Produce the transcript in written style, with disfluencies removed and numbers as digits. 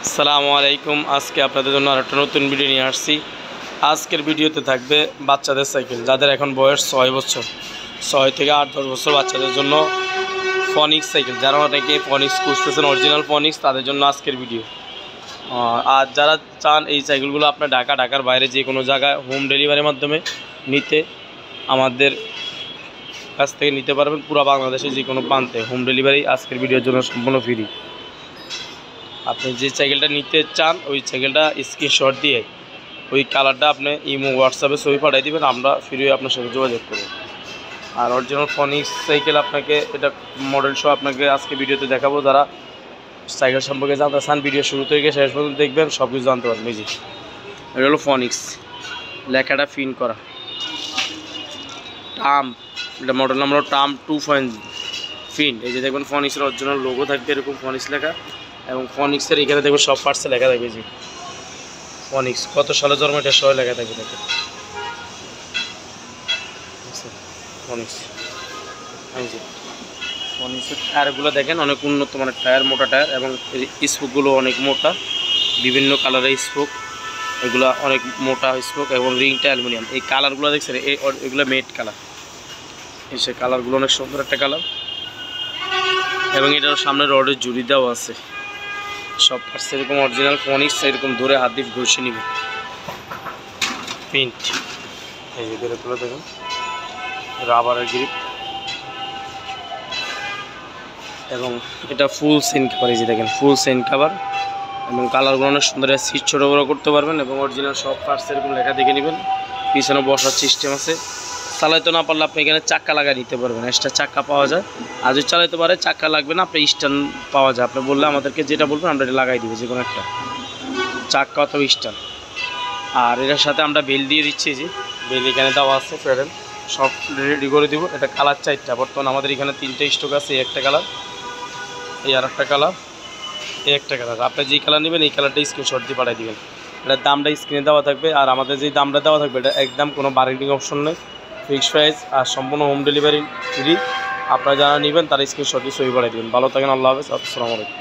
আসসালামু আলাইকুম। আজকে আপনাদের জন্য আরেকটা নতুন ভিডিও নিয়ে আসছি। আজকের ভিডিওতে থাকবে বাচ্চাদের সাইকেল, যাদের এখন বয়স 6 বছর, 6 থেকে 8-10 বছর বাচ্চাদের জন্য ফনিক্স সাইকেল। যারা অনেকে ফনিক্স খুঁজতেছেন, অরিজিনাল ফনিক্স, তাদের জন্য আজকের ভিডিও। আর যারা চান এই সাইকেলগুলো আপনার ঢাকার বাইরে যে কোনো জায়গায় হোম ডেলিভারির মাধ্যমে নিতে, আমাদের কাছ থেকে নিতে পারবেন। পুরো বাংলাদেশে যে কোনো প্রান্তে হোম ডেলিভারি আজকের ভিডিওর জন্য সম্পূর্ণ ফ্রি। আপনি যে সাইকেলটা নিতে চান ওই সাইকেলটা স্ক্রিনশট দিয়ে ওই কালারটা আপনি ইমো হোয়াটসঅ্যাপে ছবি পাঠিয়ে দেবেন, আমরা ফ্রি আপনার সাথে যোগাযোগ করব। আর অরিজিনাল ফনিক্স সাইকেল আপনাকে এটা মডেল সহ আপনাকে আজকে ভিডিওতে দেখাবো। যারা সাইকেল সম্পর্কে জানতে চান ভিডিও শুরু থেকে শেষ পর্যন্ত দেখবেন, সব কিছু জানতে পারবেন। এই যে এটা হলো ফনিক্স, লেখাটা ফিন করা টার্ম, এটা মডেল নাম্বার টার্ম 2 ফিন। এই যে দেখবেন ফনিক্সের অরিজিনাল লোগো থাকবে এরকম ফনিক্স লেখা, এবং ফনিক্সের এখানে দেখবেন সব পার্টসে লেখা থাকবে যে ফনিক্স কত সালে জন্ম এটা সহ লেখা থাকবে। দেখেন ফনিক্স, এই যে ফনিক্সের টায়ারগুলো দেখেন অনেক উন্নত মানের টায়ার, মোটা টায়ার, এবং স্পোকগুলো অনেক মোটা, বিভিন্ন কালারের স্পোক, এগুলো অনেক মোটা স্পোক, এবং রিংটা অ্যালুমিনিয়াম। এই কালারগুলো দেখছেন এগুলো মেট কালার, এই সে কালারগুলো অনেক সুন্দর একটা কালার, এবং এটার সামনে রডের জুড়ি দেওয়া আছে। সব পার্টস এরকম অরিজিনাল ফনিক্স, এরকম ধরে হাত দিয়ে ঘষে নেবে। প্রিন্ট এই যে বেরোগুলো দেখুন, রাবারের গ্রিপ, এবং এটা ফুল সেন কাভার। এই যে দেখেন ফুল সেন কাভার, এবং কালারগুলো অনেক সুন্দর। সিট ছোটো বড়ো করতে পারবেন, এবং অরিজিনাল সব পার্টস এরকম লেখা দেখে নেবেন। পিছনে বসার সিস্টেম আছে। চালাইতে না পারলে আপনি এখানে চাক্কা লাগাই নিতে পারবেন, এক্সট্রা চাক্কা পাওয়া যায়। আর যদি চালাইতে পারে চাক্কা লাগবে না, আপনি স্ট্যান্ড পাওয়া যায়। আপনি বললে আমাদেরকে যেটা বলবেন আমরা এটা লাগাই দিব, যে কোনো একটা চাক্কা অথবা স্ট্যান্ড। আর এটার সাথে আমরা বেল দিয়ে দিচ্ছি, যে বেল এখানে দেওয়া আছে, ফেডেল সব রেডি করে দিব। এটা কালার 4টা, বর্তমানে আমাদের এখানে 3টে স্টক আছে। এই একটা কালার, এই আর একটা কালার, এই একটা কালার। আপনি যেই কালার নেবেন এই কালারটা স্ক্রিনশট দিয়ে পাঠিয়ে দেবেন। এটার দামটা স্ক্রিনে দেওয়া থাকবে। আর আমাদের যেই দামটা দেওয়া থাকবে এটা একদম কোনো বার্গেনিং অপশন নেই, ফিক্সড প্রাইস, আর সম্পূর্ণ হোম ডেলিভারি ফ্রি। আপনারা যারা নেবেন তারা স্ক্রিনশট দিয়ে ছবি পাঠিয়ে দেবেন। ভালো থাকেন, আল্লাহ হাফেজ, আসসালামু আলাইকুম।